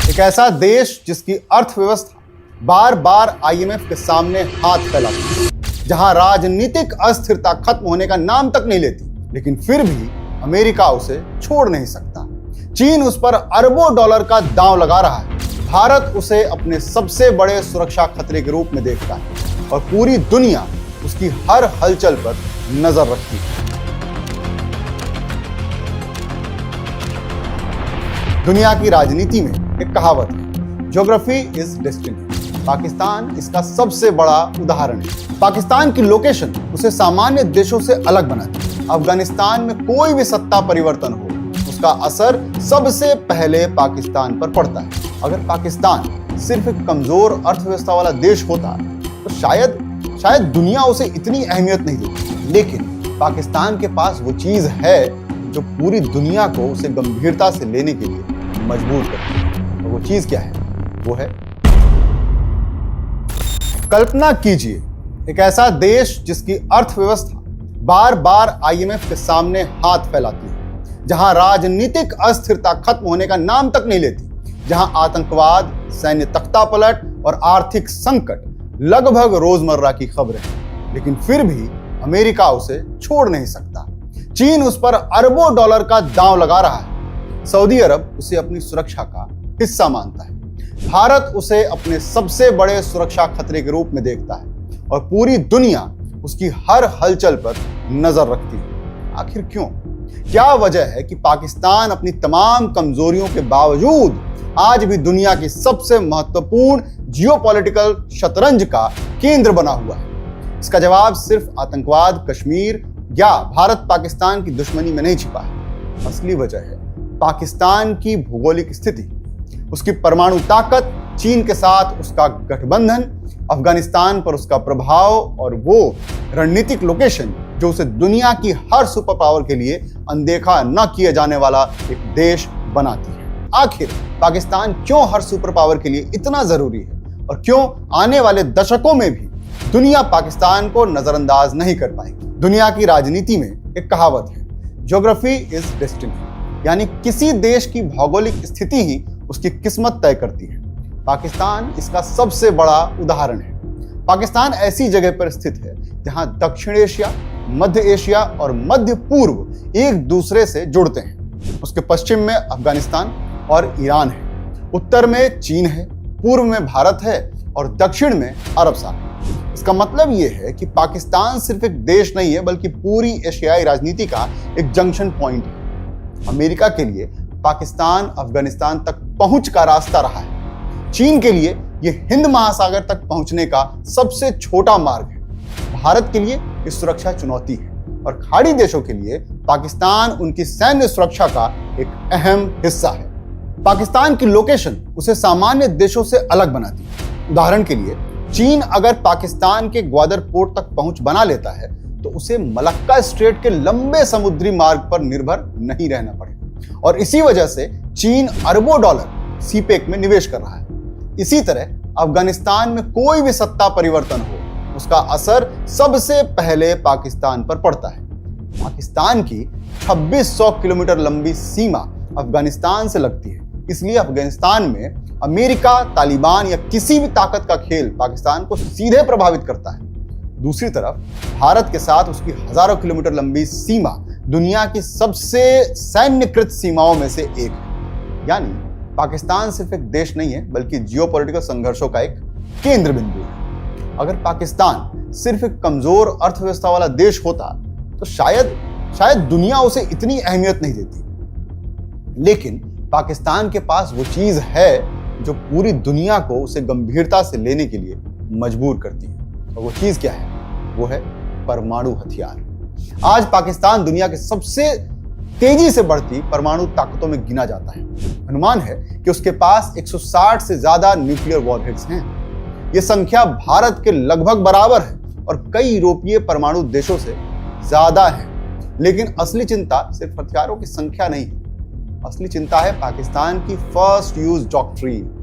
एक ऐसा देश जिसकी अर्थव्यवस्था बार बार आईएमएफ के सामने हाथ फैलाती है, जहां राजनीतिक अस्थिरता खत्म होने का नाम तक नहीं लेती, लेकिन फिर भी अमेरिका उसे छोड़ नहीं सकता। चीन उस पर अरबों डॉलर का दांव लगा रहा है। भारत उसे अपने सबसे बड़े सुरक्षा खतरे के रूप में देखता है और पूरी दुनिया उसकी हर हलचल पर नजर रखती है। दुनिया की राजनीति में एक कहावत है, ज्योग्राफी इज डेस्टिनी। पाकिस्तान इसका सबसे बड़ा उदाहरण है। पाकिस्तान की लोकेशन उसे सामान्य देशों से अलग बनाती है। अफगानिस्तान में कोई भी सत्ता परिवर्तन हो, उसका असर सबसे पहले पाकिस्तान पर पड़ता है। अगर पाकिस्तान सिर्फ एक कमजोर अर्थव्यवस्था वाला देश होता तो शायद दुनिया उसे इतनी अहमियत नहीं देती, लेकिन पाकिस्तान के पास वो चीज है जो पूरी दुनिया को उसे गंभीरता से लेने के लिए मजबूर करती है। और वो चीज क्या है? वो है, कल्पना कीजिए एक ऐसा देश जिसकी अर्थव्यवस्था बार बार आईएमएफ के सामने हाथ फैलाती है, जहां राजनीतिक अस्थिरता खत्म होने का नाम तक नहीं लेती, जहां आतंकवाद, सैन्य तख्तापलट और आर्थिक संकट लगभग रोजमर्रा की खबरें हैं, लेकिन फिर भी अमेरिका उसे छोड़ नहीं सकता। चीन उस पर अरबों डॉलर का दांव लगा रहा है। सऊदी अरब उसे अपनी सुरक्षा का हिस्सा मानता है। भारत उसे अपने सबसे बड़े सुरक्षा खतरे के रूप में देखता है और पूरी दुनिया उसकी हर हलचल पर नजर रखती है। आखिर क्यों? क्या वजह है कि पाकिस्तान अपनी तमाम कमजोरियों के बावजूद आज भी दुनिया की सबसे महत्वपूर्ण जियोपॉलिटिकल शतरंज का केंद्र बना हुआ है? इसका जवाब सिर्फ आतंकवाद, कश्मीर या भारत पाकिस्तान की दुश्मनी में नहीं छिपा है। असली वजह है पाकिस्तान की भौगोलिक स्थिति, उसकी परमाणु ताकत, चीन के साथ उसका गठबंधन, अफगानिस्तान पर उसका प्रभाव और वो रणनीतिक लोकेशन जो उसे दुनिया की हर सुपर पावर के लिए अनदेखा न किए जाने वाला एक देश बनाती है। आखिर पाकिस्तान क्यों हर सुपर पावर के लिए इतना जरूरी है और क्यों आने वाले दशकों में भी दुनिया पाकिस्तान को नजरअंदाज नहीं कर पाएगी? दुनिया की राजनीति में एक कहावत है, ज्योग्राफी इज डेस्टिनी, यानी किसी देश की भौगोलिक स्थिति ही उसकी किस्मत तय करती है। पाकिस्तान इसका सबसे बड़ा उदाहरण है। पाकिस्तान ऐसी जगह पर स्थित है जहां दक्षिण एशिया, मध्य एशिया और मध्य पूर्व एक दूसरे से जुड़ते हैं। उसके पश्चिम में अफगानिस्तान और ईरान है, उत्तर में चीन है, पूर्व में भारत है और दक्षिण में अरब सागर। इसका मतलब यह है कि पाकिस्तान सिर्फ एक देश नहीं है, बल्कि पूरी एशियाई राजनीति का एक जंक्शन पॉइंट है। अमेरिका के लिए पाकिस्तान अफगानिस्तान तक पहुंच का रास्ता रहा है। चीन के लिए यह हिंद महासागर तक पहुंचने का सबसे छोटा मार्ग है। भारत के लिए यह सुरक्षा चुनौती है और खाड़ी देशों के लिए पाकिस्तान उनकी सैन्य सुरक्षा का एक अहम हिस्सा है। पाकिस्तान की लोकेशन उसे सामान्य देशों से अलग बनाती है। उदाहरण के लिए, चीन अगर पाकिस्तान के ग्वादर पोर्ट तक पहुंच बना लेता है तो उसे मलक्का स्ट्रेट के लंबे समुद्री मार्ग पर निर्भर नहीं रहना पड़ेगा और इसी वजह से चीन अरबों डॉलर सीपेक में निवेश कर रहा है। इसी तरह अफगानिस्तान में कोई भी सत्ता परिवर्तन हो, उसका असर सबसे पहले पाकिस्तान पर पड़ता है। पाकिस्तान की 2600 किलोमीटर लंबी सीमा अफगानिस्तान से लगती है, इसलिए अफगानिस्तान में अमेरिका, तालिबान या किसी भी ताकत का खेल पाकिस्तान को सीधे प्रभावित करता है। दूसरी तरफ भारत के साथ उसकी हजारों किलोमीटर लंबी सीमा दुनिया की सबसे सैन्यकृत सीमाओं में से एक है। यानी पाकिस्तान सिर्फ एक देश नहीं है, बल्कि जियोपॉलिटिकल संघर्षों का एक केंद्र बिंदु है। अगर पाकिस्तान सिर्फ एक कमजोर अर्थव्यवस्था वाला देश होता तो शायद दुनिया उसे इतनी अहमियत नहीं देती, लेकिन पाकिस्तान के पास वो चीज है जो पूरी दुनिया को उसे गंभीरता से लेने के लिए मजबूर करती है। और वो चीज क्या है? वो है परमाणु हथियार। आज पाकिस्तान दुनिया के सबसे तेजी से बढ़ती परमाणु ताकतों में गिना जाता है। अनुमान है कि उसके पास 160 से ज्यादा न्यूक्लियर वॉरहेड्स हैं। यह संख्या भारत के लगभग बराबर है और कई यूरोपीय परमाणु देशों से ज्यादा है। लेकिन असली चिंता सिर्फ हथियारों की संख्या नहीं है, असली चिंता है पाकिस्तान की फर्स्ट यूज डॉक्ट्रिन।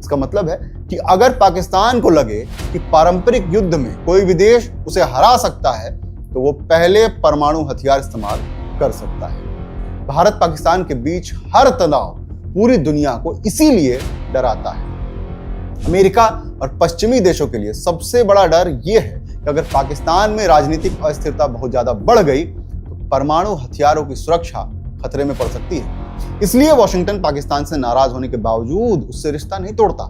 इसका मतलब है कि अगर पाकिस्तान को लगे कि पारंपरिक युद्ध में कोई भी देश उसे हरा सकता है तो वो पहले परमाणु हथियार इस्तेमाल कर सकता है। भारत पाकिस्तान के बीच हर तनाव पूरी दुनिया को इसीलिए डराता है। अमेरिका और पश्चिमी देशों के लिए सबसे बड़ा डर यह है कि अगर पाकिस्तान में राजनीतिक अस्थिरता बहुत ज्यादा बढ़ गई तो परमाणु हथियारों की सुरक्षा खतरे में पड़ सकती है। इसलिए वॉशिंगटन पाकिस्तान से नाराज होने के बावजूद उससे रिश्ता नहीं तोड़ता,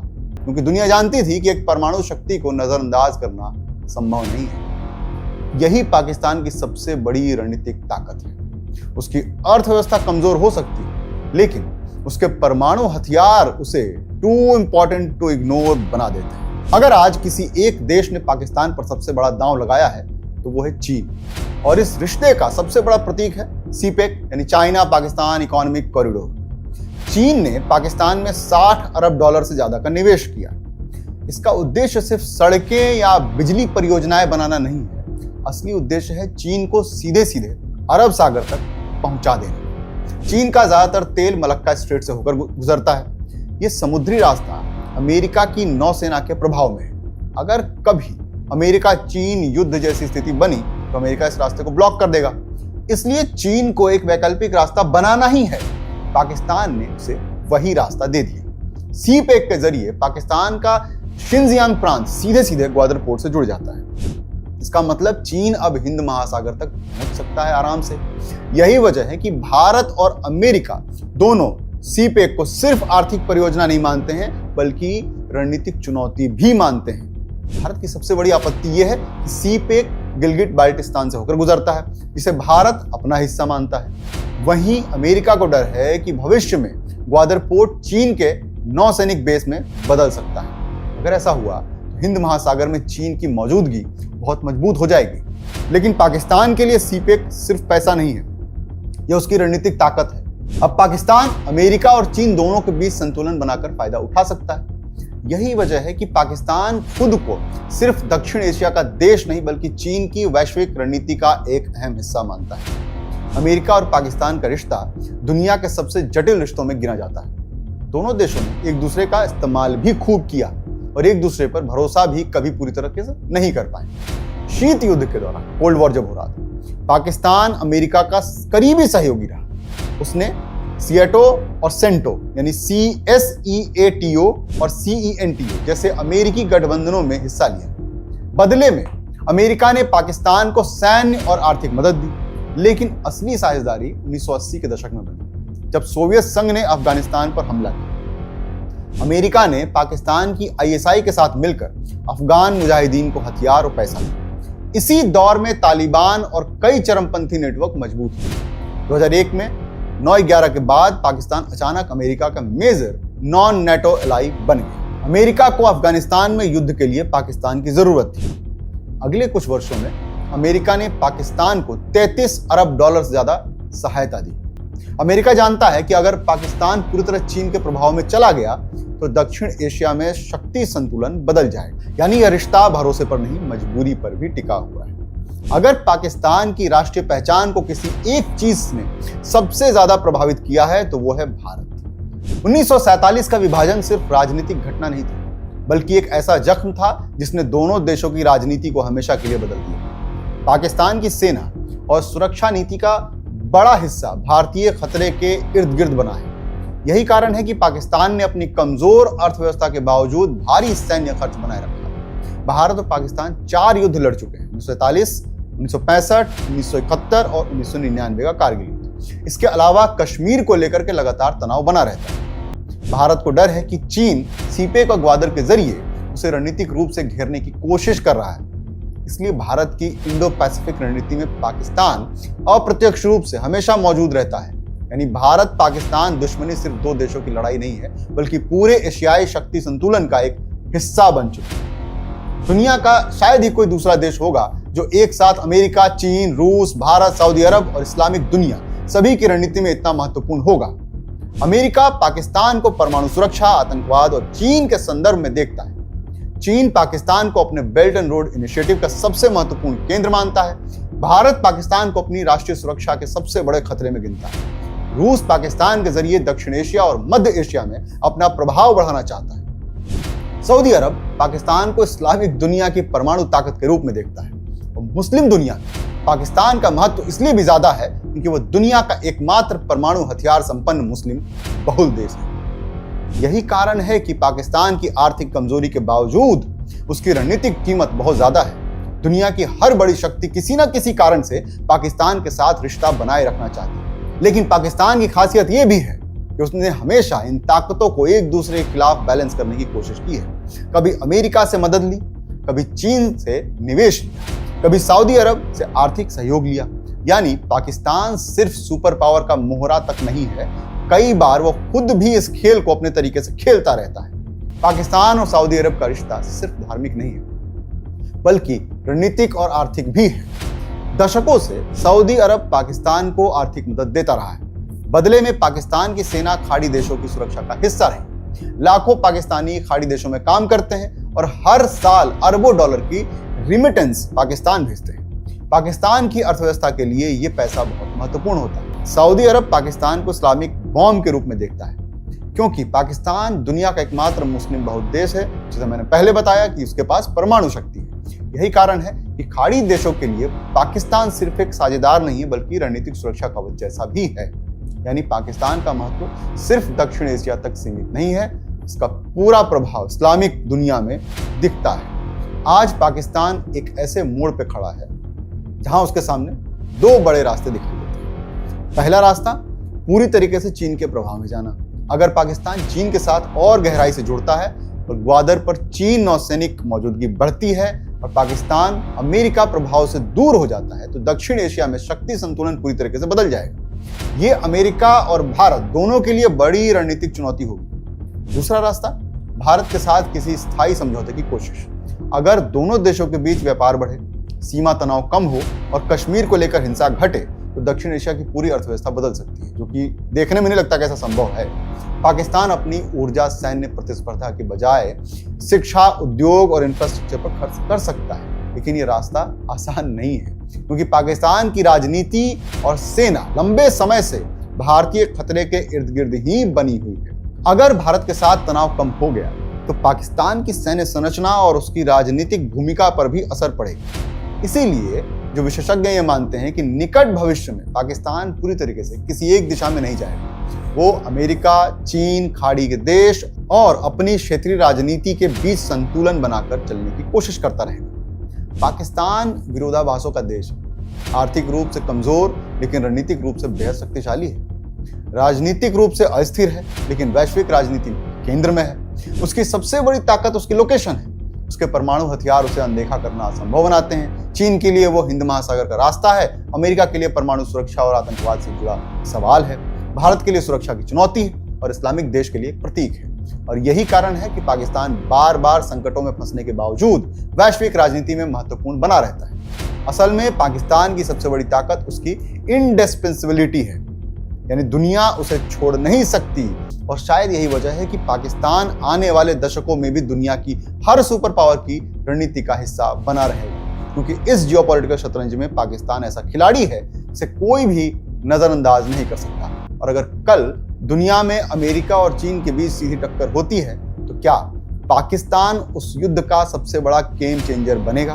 क्योंकि दुनिया जानती थी कि एक परमाणु शक्ति को नजरअंदाज करना संभव नहीं है। यही पाकिस्तान की सबसे बड़ी रणनीतिक ताकत है। उसकी अर्थव्यवस्था कमजोर हो सकती है, लेकिन उसके परमाणु हथियार उसे टू इंपॉर्टेंट टू इग्नोर बना देते हैं। अगर आज किसी एक देश ने पाकिस्तान पर सबसे बड़ा दांव लगाया है तो वो है चीन, और इस रिश्ते का सबसे बड़ा प्रतीक है सीपेक यानी चाइना पाकिस्तान इकोनॉमिक कॉरिडोर। चीन ने पाकिस्तान में $60 अरब से ज्यादा का निवेश किया। इसका उद्देश्य सिर्फ सड़कें या बिजली परियोजनाएं बनाना नहीं है, असली उद्देश्य है चीन को सीधे सीधे अरब सागर तक पहुंचा देना। चीन का ज्यादातर तेल मलक्का स्ट्रेट से होकर गुजरता है। यह समुद्री रास्ता अमेरिका की नौसेना के प्रभाव में है। अगर कभी अमेरिका चीन युद्ध जैसी स्थिति बनी तो अमेरिका इस रास्ते को ब्लॉक कर देगा। इसलिए चीन को एक वैकल्पिक रास्ता बनाना ही है। पाकिस्तान ने उसे वही रास्ता दे दिया। सीपेक के जरिए पाकिस्तान का शिनजियांग प्रांत सीधे सीधे ग्वादर पोर्ट से जुड़ जाता है। इसका मतलब चीन अब हिंद महासागर तक पहुंच सकता है आराम से। यही वजह है कि भारत और अमेरिका दोनों सीपेक को सिर्फ आर्थिक परियोजना नहीं मानते हैं, बल्कि रणनीतिक चुनौती भी मानते हैं। भारत की सबसे बड़ी आपत्ति यह है कि सीपेक गिलगिट बाल्टिस्तान से होकर गुजरता है, जिसे भारत अपना हिस्सा मानता है। वहीं अमेरिका को डर है कि भविष्य में ग्वादर पोर्ट चीन के नौसैनिक बेस में बदल सकता है। अगर ऐसा हुआ तो हिंद महासागर में चीन की मौजूदगी बहुत मजबूत हो जाएगी। लेकिन पाकिस्तान के लिए सीपेक सिर्फ पैसा नहीं है, यह उसकी रणनीतिक ताकत है। अब पाकिस्तान अमेरिका और चीन दोनों के बीच संतुलन बनाकर फायदा उठा सकता है। यही वजह है कि पाकिस्तान खुद को सिर्फ दक्षिण एशिया का देश नहीं, बल्कि चीन की वैश्विक रणनीति का एक अहम हिस्सा मानता है। अमेरिका और पाकिस्तान का रिश्ता दुनिया के सबसे जटिल रिश्तों में गिना जाता है। दोनों देशों ने एक दूसरे का इस्तेमाल भी खूब किया और एक दूसरे पर भरोसा भी कभी पूरी तरह से नहीं कर पाए। शीत युद्ध के दौरान, कोल्ड वॉर जब हो रहा था, पाकिस्तान अमेरिका का करीबी सहयोगी रहा। उसने सिएटो और सेंटो यानी CSEATO और CENTO जैसे अमेरिकी गठबंधनों में हिस्सा लिया। बदले में अमेरिका ने पाकिस्तान को सैन्य और आर्थिक मदद दी, लेकिन असली साझेदारी 1980 के दशक में बनी, जब सोवियत संघ ने अफगानिस्तान पर हमला किया। अमेरिका ने पाकिस्तान की ISI के साथ मिलकर अफगान मुजाहिदीन को हथियार और पैसा दिया। इसी दौर में तालिबान और कई चरमपंथी नेटवर्क मजबूत हुए। 2001 में 9/11 के बाद पाकिस्तान अचानक अमेरिका का मेजर नॉन नेटो एलाई बन गया। अमेरिका को अफगानिस्तान में युद्ध के लिए पाकिस्तान की जरूरत थी। अगले कुछ वर्षों में अमेरिका ने पाकिस्तान को $33 अरब से ज्यादा सहायता दी। अमेरिका जानता है कि अगर पाकिस्तान पूरी तरह चीन के प्रभाव में चला गया तो दक्षिण एशिया में शक्ति संतुलन बदल जाएगा। यानी यह रिश्ता भरोसे पर नहीं, मजबूरी पर भी टिका हुआ है। अगर पाकिस्तान की राष्ट्रीय पहचान को किसी एक चीज ने सबसे ज्यादा प्रभावित किया है तो वो है भारत। 1947 का विभाजन सिर्फ राजनीतिक घटना नहीं था, बल्कि एक ऐसा जख्म था जिसने दोनों देशों की राजनीति को हमेशा के लिए बदल दिया। पाकिस्तान की सेना और सुरक्षा नीति का बड़ा हिस्सा भारतीय खतरे के इर्द गिर्द बना है। यही कारण है कि पाकिस्तान ने अपनी कमजोर अर्थव्यवस्था के बावजूद भारी सैन्य खर्च बनाए रखा। भारत और पाकिस्तान 4 युद्ध लड़ चुके हैं, 1941, 1965, 1971 और 1999 का कारगिल युद्ध। इसके अलावा कश्मीर को लेकर के लगातार तनाव बना रहता है। भारत को डर है कि चीन सीपेक और ग्वादर के जरिए उसे रणनीतिक रूप से घेरने की कोशिश कर रहा है। इसलिए भारत की इंडो पैसिफिक रणनीति में पाकिस्तान अप्रत्यक्ष रूप से हमेशा मौजूद रहता है। यानी भारत पाकिस्तान दुश्मनी सिर्फ 2 देशों की लड़ाई नहीं है, बल्कि पूरे एशियाई शक्ति संतुलन का एक हिस्सा बन चुकी है। दुनिया का शायद ही कोई दूसरा देश होगा जो एक साथ अमेरिका, चीन, रूस, भारत, सऊदी अरब और इस्लामिक दुनिया सभी की रणनीति में इतना महत्वपूर्ण होगा। अमेरिका पाकिस्तान को परमाणु सुरक्षा, आतंकवाद और चीन के संदर्भ में देखता है। चीन पाकिस्तान को अपने बेल्ट एंड रोड इनिशिएटिव का सबसे महत्वपूर्ण केंद्र मानता है। भारत पाकिस्तान को अपनी राष्ट्रीय सुरक्षा के सबसे बड़े खतरे में गिनता है। रूस पाकिस्तान के जरिए दक्षिण एशिया और मध्य एशिया में अपना प्रभाव बढ़ाना चाहता है। सऊदी अरब पाकिस्तान को इस्लामिक दुनिया की परमाणु ताकत के रूप में देखता है। और मुस्लिम दुनिया में पाकिस्तान का महत्व इसलिए भी ज्यादा है क्योंकि वह दुनिया का एकमात्र परमाणु हथियार संपन्न मुस्लिम बहुल देश है। यही कारण है कि पाकिस्तान की आर्थिक कमजोरी के बावजूद उसकी रणनीतिक कीमत बहुत ज्यादा है। दुनिया की हर बड़ी शक्ति किसी न किसी कारण से पाकिस्तान के साथ रिश्ता बनाए रखना चाहती है, लेकिन पाकिस्तान की खासियत यह भी है कि उसने हमेशा इन ताकतों को एक दूसरे के खिलाफ बैलेंस करने की कोशिश की है। कभी अमेरिका से मदद ली, कभी चीन से निवेश लिया, कभी सऊदी अरब से आर्थिक सहयोग लिया। यानी पाकिस्तान सिर्फ सुपर पावर का मोहरा तक नहीं है, कई बार वो खुद भी इस खेल को अपने तरीके से खेलता रहता है। पाकिस्तान और सऊदी अरब का रिश्ता सिर्फ धार्मिक नहीं है, बल्कि रणनीतिक और आर्थिक भी है। दशकों से सऊदी अरब पाकिस्तान को आर्थिक मदद देता रहा है। बदले में पाकिस्तान की सेना खाड़ी देशों की सुरक्षा का हिस्सा रही। लाखों पाकिस्तानी खाड़ी देशों में काम करते हैं और हर साल अरबों डॉलर की रिमिटेंस पाकिस्तान भेजते हैं। पाकिस्तान की अर्थव्यवस्था के लिए यह पैसा बहुत महत्वपूर्ण होता है। सऊदी अरब पाकिस्तान को इस्लामिक बॉम्ब के रूप में देखता है, क्योंकि पाकिस्तान दुनिया का एकमात्र मुस्लिम बहुल देश है, जिसे मैंने पहले बताया कि उसके पास परमाणु शक्ति है। यही कारण है कि खाड़ी देशों के लिए पाकिस्तान सिर्फ एक साझेदार नहीं है, बल्कि रणनीतिक सुरक्षा कवच जैसा भी है। यानी पाकिस्तान का महत्व सिर्फ दक्षिण एशिया तक सीमित नहीं है, इसका पूरा प्रभाव इस्लामिक दुनिया में दिखता है। आज पाकिस्तान एक ऐसे मोड़ पे खड़ा है जहां उसके सामने दो बड़े रास्ते दिखाई देते हैं। पहला रास्ता पूरी तरीके से चीन के प्रभाव में जाना। अगर पाकिस्तान चीन के साथ और गहराई से जुड़ता है और ग्वादर पर चीन नौसैनिक मौजूदगी बढ़ती है और पाकिस्तान अमेरिका प्रभाव से दूर हो जाता है, तो दक्षिण एशिया में शक्ति संतुलन पूरी तरीके से बदल जाएगा। ये अमेरिका और भारत दोनों के लिए बड़ी रणनीतिक चुनौती होगी। दूसरा रास्ता, भारत के साथ किसी स्थायी समझौते की कोशिश। अगर दोनों देशों के बीच व्यापार बढ़े, सीमा तनाव कम हो और कश्मीर को लेकर हिंसा घटे, तो दक्षिण एशिया की पूरी अर्थव्यवस्था बदल सकती है, जो कि देखने में नहीं लगता कैसा संभव है। पाकिस्तान अपनी ऊर्जा सैन्य प्रतिस्पर्धा के बजाय शिक्षा, उद्योग और इंफ्रास्ट्रक्चर पर खर्च कर सकता है, लेकिन ये रास्ता आसान नहीं है, क्योंकि पाकिस्तान की राजनीति और सेना लंबे समय से भारतीय खतरे के इर्द गिर्द ही बनी हुई है। अगर भारत के साथ तनाव कम हो गया तो पाकिस्तान की सैन्य संरचना और उसकी राजनीतिक भूमिका पर भी असर पड़ेगा। इसीलिए जो विशेषज्ञ ये मानते हैं कि निकट भविष्य में पाकिस्तान पूरी तरीके से किसी एक दिशा में नहीं जाएगा। वो अमेरिका, चीन, खाड़ी के देश और अपनी क्षेत्रीय राजनीति के बीच संतुलन बनाकर चलने की कोशिश करता रहेगा। पाकिस्तान विरोधाभासों का देश है, आर्थिक रूप से कमजोर लेकिन रणनीतिक रूप से बेहद शक्तिशाली है। राजनीतिक रूप से अस्थिर है, लेकिन वैश्विक राजनीति केंद्र में है। उसकी सबसे बड़ी ताकत उसकी लोकेशन है। उसके परमाणु हथियार उसे अनदेखा करना असंभव बनाते हैं। चीन के लिए वो हिंद महासागर का रास्ता है, अमेरिका के लिए परमाणु सुरक्षा और आतंकवाद से जुड़ा सवाल है, भारत के लिए सुरक्षा की चुनौती है और इस्लामिक देश के लिए एक प्रतीक है। और यही कारण है कि पाकिस्तान बार बार संकटों में फंसने के बावजूद वैश्विक राजनीति में महत्वपूर्ण बना रहता है। असल में पाकिस्तान की सबसे बड़ी ताकत उसकी इंडिस्पेंसिबिलिटी है, यानी दुनिया उसे छोड़ नहीं सकती। और शायद यही वजह है कि पाकिस्तान आने वाले दशकों में भी दुनिया की हर सुपर पावर की रणनीति का हिस्सा बना रहेगा, क्योंकि इस जियोपॉलिटिकल शतरंज में पाकिस्तान ऐसा खिलाड़ी है जिसे कोई भी नजरअंदाज नहीं कर सकता। और अगर कल दुनिया में अमेरिका और चीन के बीच सीधी टक्कर होती है, तो क्या पाकिस्तान उस युद्ध का सबसे बड़ा गेम चेंजर बनेगा?